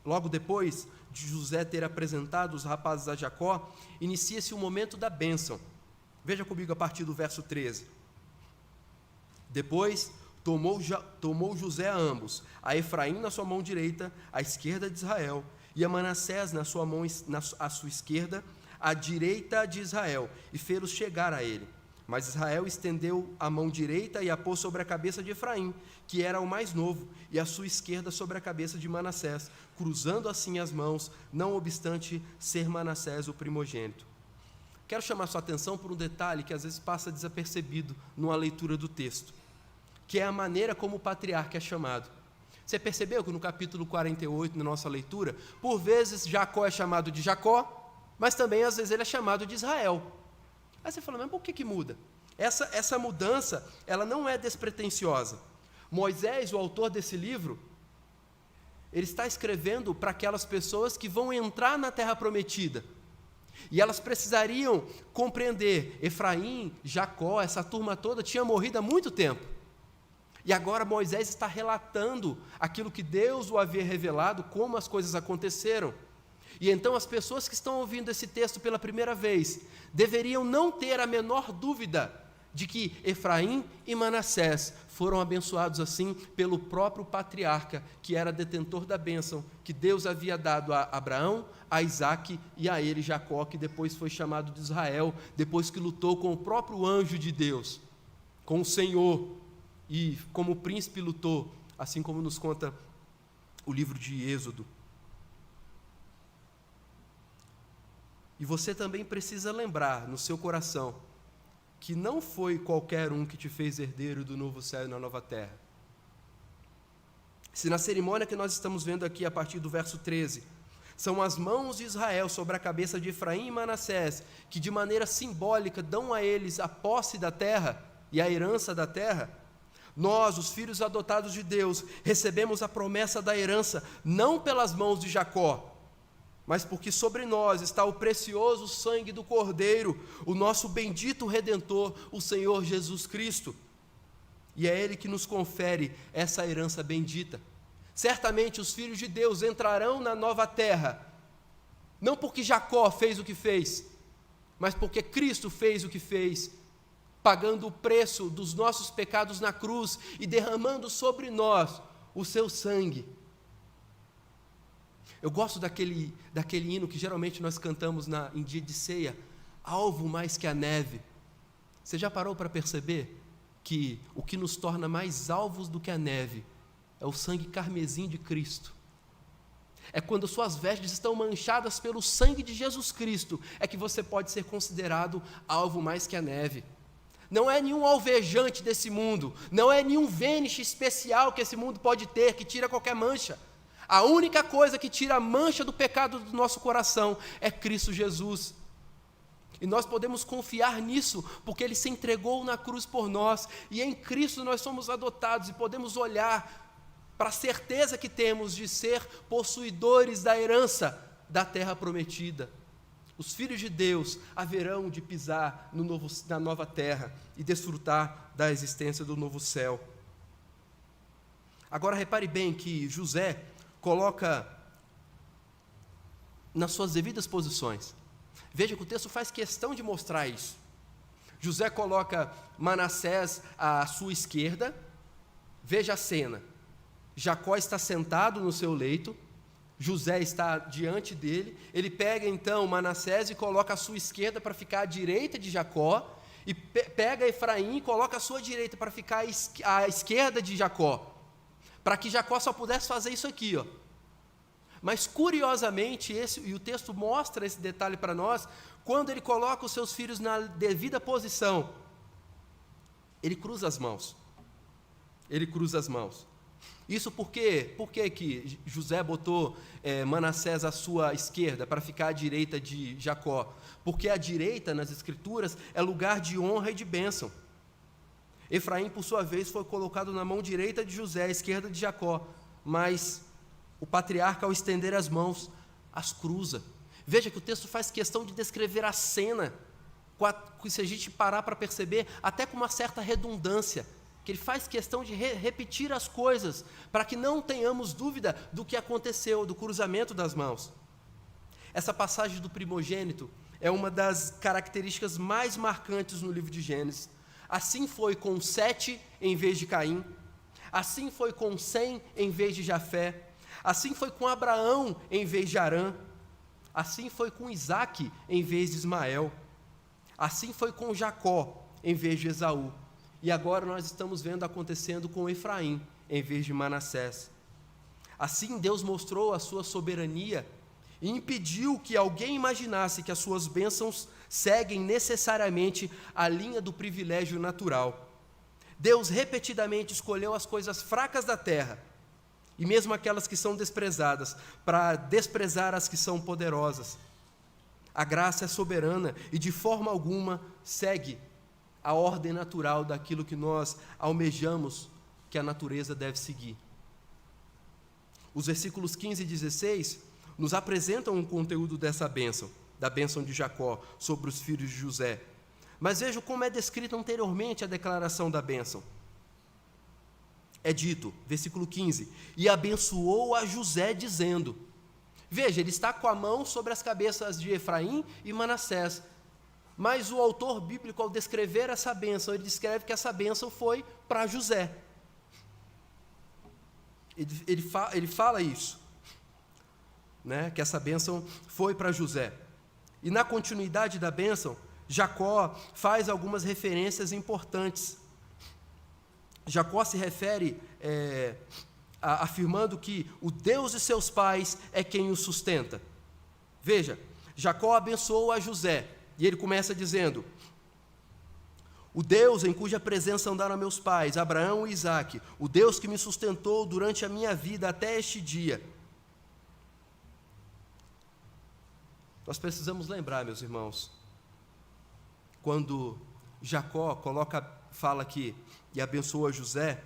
[SPEAKER 1] Logo depois de José ter apresentado os rapazes a Jacó, inicia-se o momento da bênção. Veja comigo a partir do verso 13. Depois tomou José a ambos, a Efraim na sua mão direita, à esquerda de Israel, e a Manassés na sua mão, à sua esquerda, à direita de Israel, e fê-los chegar a ele. Mas Israel estendeu a mão direita e a pôs sobre a cabeça de Efraim, que era o mais novo, e a sua esquerda sobre a cabeça de Manassés, cruzando assim as mãos, não obstante ser Manassés o primogênito. Quero chamar sua atenção por um detalhe que às vezes passa desapercebido numa leitura do texto, que é a maneira como o patriarca é chamado. Você percebeu que no capítulo 48, na nossa leitura, por vezes Jacó é chamado de Jacó, mas também às vezes ele é chamado de Israel. Aí você fala, mas por que muda? Essa mudança, ela não é despretensiosa. Moisés, o autor desse livro, ele está escrevendo para aquelas pessoas que vão entrar na terra prometida. E elas precisariam compreender, Efraim, Jacó, essa turma toda tinha morrido há muito tempo. E agora Moisés está relatando aquilo que Deus o havia revelado, como as coisas aconteceram. E então as pessoas que estão ouvindo esse texto pela primeira vez, deveriam não ter a menor dúvida de que Efraim e Manassés foram abençoados assim pelo próprio patriarca, que era detentor da bênção que Deus havia dado a Abraão, a Isaque e a ele, Jacó, que depois foi chamado de Israel, depois que lutou com o próprio anjo de Deus, com o Senhor, e como o príncipe lutou, assim como nos conta o livro de Êxodo. E você também precisa lembrar no seu coração que não foi qualquer um que te fez herdeiro do novo céu e da nova terra. Se na cerimônia que nós estamos vendo aqui a partir do verso 13, são as mãos de Israel sobre a cabeça de Efraim e Manassés, que de maneira simbólica dão a eles a posse da terra e a herança da terra, nós, os filhos adotados de Deus, recebemos a promessa da herança, não pelas mãos de Jacó, mas porque sobre nós está o precioso sangue do Cordeiro, o nosso bendito Redentor, o Senhor Jesus Cristo. E é Ele que nos confere essa herança bendita. Certamente os filhos de Deus entrarão na nova terra, não porque Jacó fez o que fez, mas porque Cristo fez o que fez, pagando o preço dos nossos pecados na cruz e derramando sobre nós o seu sangue. Eu gosto daquele hino que geralmente nós cantamos em dia de ceia, alvo mais que a neve. Você já parou para perceber que o que nos torna mais alvos do que a neve é o sangue carmesim de Cristo? É quando suas vestes estão manchadas pelo sangue de Jesus Cristo, é que você pode ser considerado alvo mais que a neve. Não é nenhum alvejante desse mundo, não é nenhum Vênice especial que esse mundo pode ter, que tira qualquer mancha. A única coisa que tira a mancha do pecado do nosso coração é Cristo Jesus. E nós podemos confiar nisso, porque Ele se entregou na cruz por nós, e em Cristo nós somos adotados, e podemos olhar para a certeza que temos de ser possuidores da herança da terra prometida. Os filhos de Deus haverão de pisar na nova terra e desfrutar da existência do novo céu. Agora repare bem que José coloca nas suas devidas posições. Veja que o texto faz questão de mostrar isso. José coloca Manassés à sua esquerda. Veja a cena. Jacó está sentado no seu leito, José está diante dele, ele pega então Manassés e coloca à sua esquerda para ficar à direita de Jacó, e pega Efraim e coloca à sua direita para ficar à esquerda de Jacó, para que Jacó só pudesse fazer isso aqui, ó. Mas curiosamente, e o texto mostra esse detalhe para nós, quando ele coloca os seus filhos na devida posição, ele cruza as mãos. Ele cruza as mãos. Isso por quê? Por que que José botou Manassés à sua esquerda, para ficar à direita de Jacó? Porque a direita, nas Escrituras, é lugar de honra e de bênção. Efraim, por sua vez, foi colocado na mão direita de José, à esquerda de Jacó, mas o patriarca, ao estender as mãos, as cruza. Veja que o texto faz questão de descrever a cena, se a gente parar para perceber, até com uma certa redundância, que ele faz questão de repetir as coisas, para que não tenhamos dúvida do que aconteceu, do cruzamento das mãos. Essa passagem do primogênito é uma das características mais marcantes no livro de Gênesis. Assim foi com Sete em vez de Caim, assim foi com Sem em vez de Jafé, assim foi com Abraão em vez de Arã, assim foi com Isaque em vez de Ismael, assim foi com Jacó em vez de Esaú. E agora nós estamos vendo acontecendo com Efraim, em vez de Manassés. Assim Deus mostrou a sua soberania e impediu que alguém imaginasse que as suas bênçãos seguem necessariamente a linha do privilégio natural. Deus repetidamente escolheu as coisas fracas da terra, e mesmo aquelas que são desprezadas, para desprezar as que são poderosas. A graça é soberana e de forma alguma segue a ordem natural daquilo que nós almejamos que a natureza deve seguir. Os versículos 15 e 16 nos apresentam um conteúdo dessa bênção, da bênção de Jacó sobre os filhos de José. Mas veja como é descrita anteriormente a declaração da bênção. É dito, versículo 15, e abençoou a José dizendo. Veja, ele está com a mão sobre as cabeças de Efraim e Manassés. Mas o autor bíblico, ao descrever essa bênção, ele descreve que essa bênção foi para José. Ele fala isso, né, que essa bênção foi para José. E na continuidade da bênção, Jacó faz algumas referências importantes. Jacó se refere afirmando que o Deus de seus pais é quem o sustenta. Veja, Jacó abençoou a José. E ele começa dizendo, o Deus em cuja presença andaram meus pais, Abraão e Isaque, o Deus que me sustentou durante a minha vida até este dia. Nós precisamos lembrar, meus irmãos, quando Jacó fala aqui e abençoa José,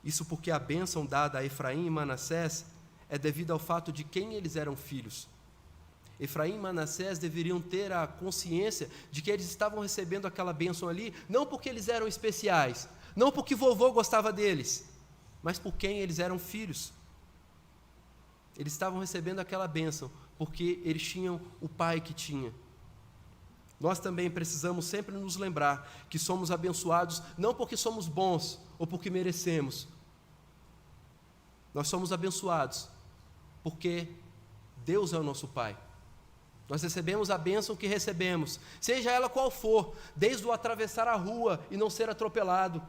[SPEAKER 1] isso porque a bênção dada a Efraim e Manassés é devido ao fato de quem eles eram filhos. Efraim e Manassés deveriam ter a consciência de que eles estavam recebendo aquela bênção ali, não porque eles eram especiais, não porque vovô gostava deles, mas por quem eles eram filhos. Eles estavam recebendo aquela bênção porque eles tinham o pai que tinha. Nós também precisamos sempre nos lembrar que somos abençoados não porque somos bons ou porque merecemos. Nós somos abençoados porque Deus é o nosso pai. Nós recebemos a bênção que recebemos, seja ela qual for, desde o atravessar a rua e não ser atropelado,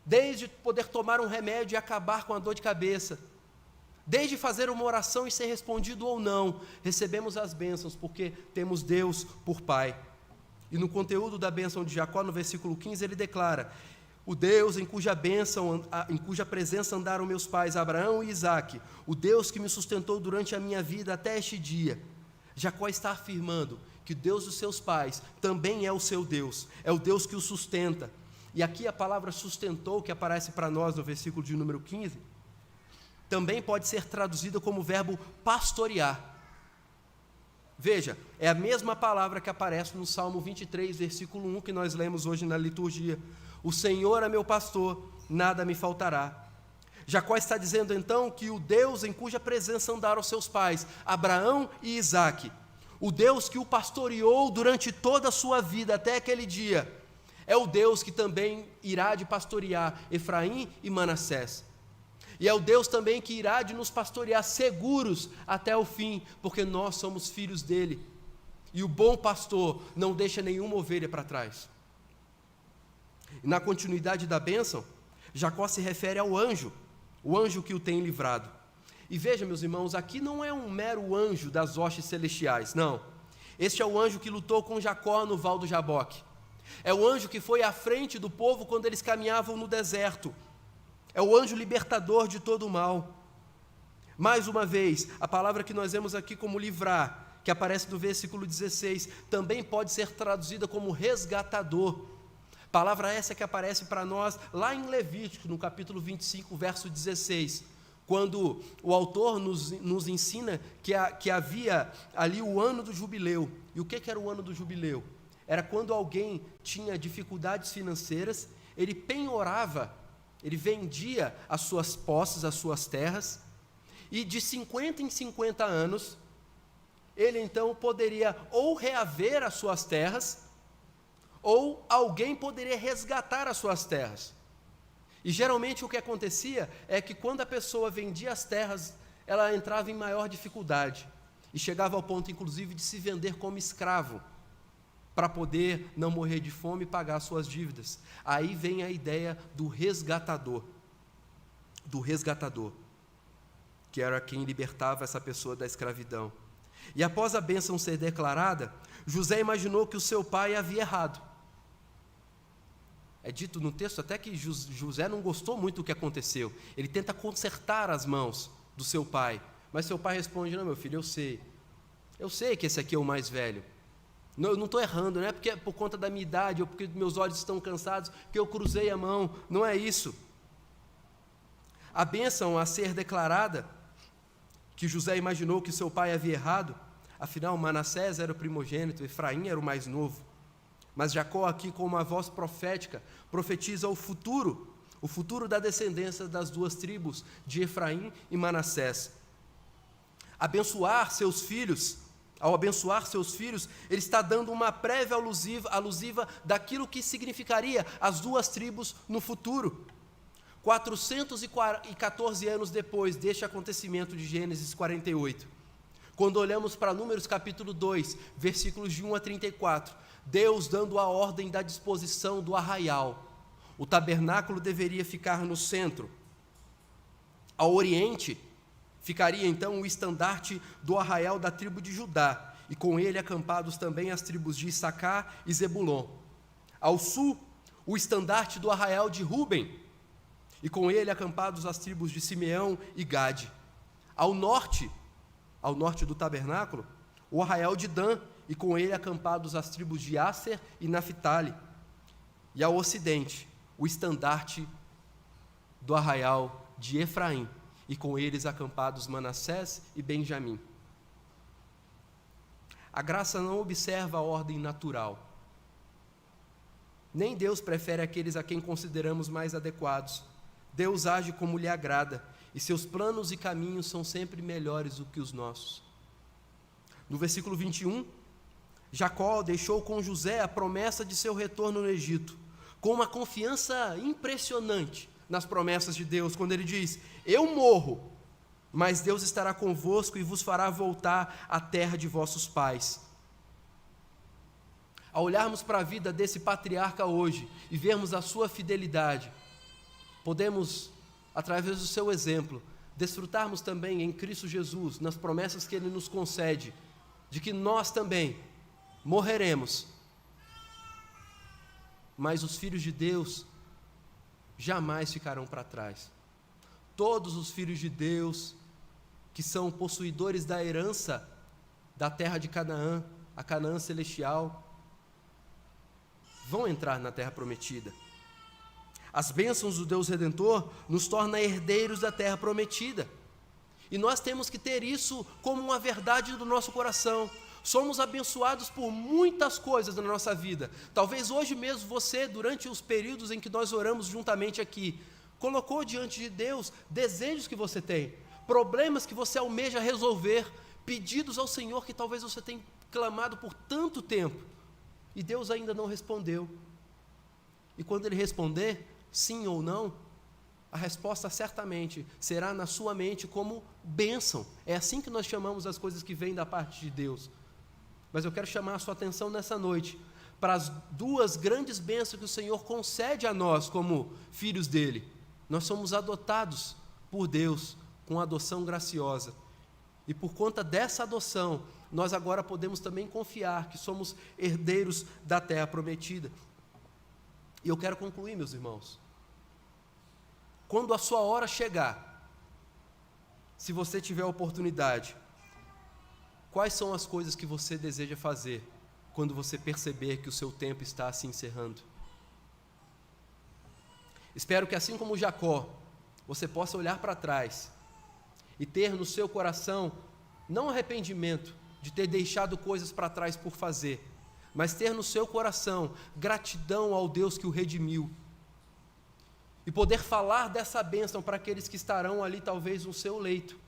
[SPEAKER 1] desde poder tomar um remédio e acabar com a dor de cabeça, desde fazer uma oração e ser respondido ou não, recebemos as bênçãos porque temos Deus por Pai. E no conteúdo da bênção de Jacó, no versículo 15, ele declara, o Deus em cuja presença andaram meus pais, Abraão e Isaque, o Deus que me sustentou durante a minha vida até este dia. Jacó está afirmando que o Deus dos seus pais também é o seu Deus, é o Deus que o sustenta. E aqui a palavra sustentou, que aparece para nós no versículo de número 15, também pode ser traduzida como o verbo pastorear. Veja, é a mesma palavra que aparece no Salmo 23, versículo 1, que nós lemos hoje na liturgia. O Senhor é meu pastor, nada me faltará. Jacó está dizendo então que o Deus em cuja presença andaram seus pais, Abraão e Isaque, o Deus que o pastoreou durante toda a sua vida até aquele dia, é o Deus que também irá de pastorear Efraim e Manassés. E é o Deus também que irá de nos pastorear seguros até o fim, porque nós somos filhos dele. E o bom pastor não deixa nenhuma ovelha para trás. E na continuidade da bênção, Jacó se refere ao anjo, o anjo que o tem livrado. E veja, meus irmãos, aqui não é um mero anjo das hostes celestiais, não. Este é o anjo que lutou com Jacó no Val do Jaboque. É o anjo que foi à frente do povo quando eles caminhavam no deserto. É o anjo libertador de todo o mal. Mais uma vez, a palavra que nós vemos aqui como livrar, que aparece no versículo 16, também pode ser traduzida como resgatador. Palavra essa que aparece para nós lá em Levítico, no capítulo 25, verso 16, quando o autor nos ensina que havia ali o ano do jubileu. E o que era o ano do jubileu? Era quando alguém tinha dificuldades financeiras, ele penhorava, ele vendia as suas posses, as suas terras, e de 50 em 50 anos, ele então poderia ou reaver as suas terras, ou alguém poderia resgatar as suas terras. E geralmente o que acontecia é que quando a pessoa vendia as terras, ela entrava em maior dificuldade, e chegava ao ponto inclusive de se vender como escravo, para poder não morrer de fome e pagar suas dívidas. Aí vem a ideia do resgatador, que era quem libertava essa pessoa da escravidão. E após a bênção ser declarada, José imaginou que o seu pai havia errado. É dito no texto até que José não gostou muito do que aconteceu. Ele tenta consertar as mãos do seu pai, mas seu pai responde: não, meu filho, eu sei que esse aqui é o mais velho. Não, eu não estou errando, não é porque é por conta da minha idade ou porque meus olhos estão cansados que eu cruzei a mão, não é isso. A bênção a ser declarada, que José imaginou que seu pai havia errado, afinal Manassés era o primogênito, Efraim era o mais novo. Mas Jacó aqui, com uma voz profética, profetiza o futuro da descendência das duas tribos, de Efraim e Manassés. Ao abençoar seus filhos, ele está dando uma prévia alusiva daquilo que significaria as duas tribos no futuro. 414 anos depois deste acontecimento de Gênesis 48, quando olhamos para Números capítulo 2, versículos de 1 a 34, Deus dando a ordem da disposição do arraial. O tabernáculo deveria ficar no centro. Ao oriente, ficaria então o estandarte do arraial da tribo de Judá, e com ele acampados também as tribos de Issacar e Zebulon. Ao sul, o estandarte do arraial de Ruben, e com ele acampados as tribos de Simeão e Gade. Ao norte do tabernáculo, o arraial de Dan, e com ele acampados as tribos de Asser e Naphtali. E ao ocidente, o estandarte do arraial de Efraim, e com eles acampados Manassés e Benjamim. A graça não observa a ordem natural. Nem Deus prefere aqueles a quem consideramos mais adequados. Deus age como lhe agrada, e seus planos e caminhos são sempre melhores do que os nossos. No versículo 21, Jacó deixou com José a promessa de seu retorno no Egito, com uma confiança impressionante nas promessas de Deus, quando ele diz: eu morro, mas Deus estará convosco e vos fará voltar à terra de vossos pais. Ao olharmos para a vida desse patriarca hoje e vermos a sua fidelidade, podemos, através do seu exemplo, desfrutarmos também em Cristo Jesus, nas promessas que Ele nos concede, de que nós também morreremos, mas os filhos de Deus jamais ficarão para trás. Todos os filhos de Deus que são possuidores da herança da terra de Canaã, a Canaã celestial, vão entrar na terra prometida. As bênçãos do Deus Redentor nos tornam herdeiros da terra prometida. E nós temos que ter isso como uma verdade do nosso coração. Somos abençoados por muitas coisas na nossa vida. Talvez hoje mesmo você, durante os períodos em que nós oramos juntamente aqui, colocou diante de Deus desejos que você tem, problemas que você almeja resolver, pedidos ao Senhor que talvez você tenha clamado por tanto tempo, e Deus ainda não respondeu. E quando Ele responder, sim ou não, a resposta certamente será na sua mente como bênção. É assim que nós chamamos as coisas que vêm da parte de Deus. Mas eu quero chamar a sua atenção nessa noite para as duas grandes bênçãos que o Senhor concede a nós como filhos dele. Nós somos adotados por Deus com adoção graciosa. E por conta dessa adoção, nós agora podemos também confiar que somos herdeiros da terra prometida. E eu quero concluir, meus irmãos. Quando a sua hora chegar, se você tiver a oportunidade, quais são as coisas que você deseja fazer quando você perceber que o seu tempo está se encerrando? Espero que, assim como Jacó, você possa olhar para trás e ter no seu coração, não arrependimento de ter deixado coisas para trás por fazer, mas ter no seu coração gratidão ao Deus que o redimiu, e poder falar dessa bênção para aqueles que estarão ali talvez no seu leito,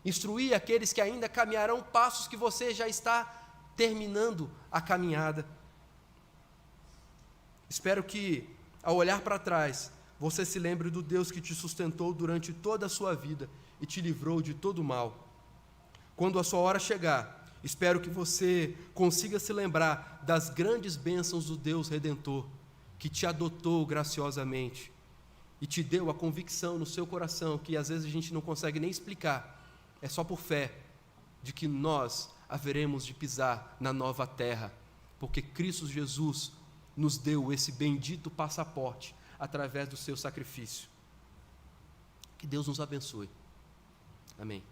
[SPEAKER 1] instruir aqueles que ainda caminharão passos que você já está terminando a caminhada. Espero que, ao olhar para trás, você se lembre do Deus que te sustentou durante toda a sua vida e te livrou de todo o mal. Quando a sua hora chegar, espero que você consiga se lembrar das grandes bênçãos do Deus Redentor, que te adotou graciosamente e te deu a convicção no seu coração, que às vezes a gente não consegue nem explicar, é só por fé, de que nós haveremos de pisar na nova terra, porque Cristo Jesus nos deu esse bendito passaporte através do seu sacrifício. Que Deus nos abençoe. Amém.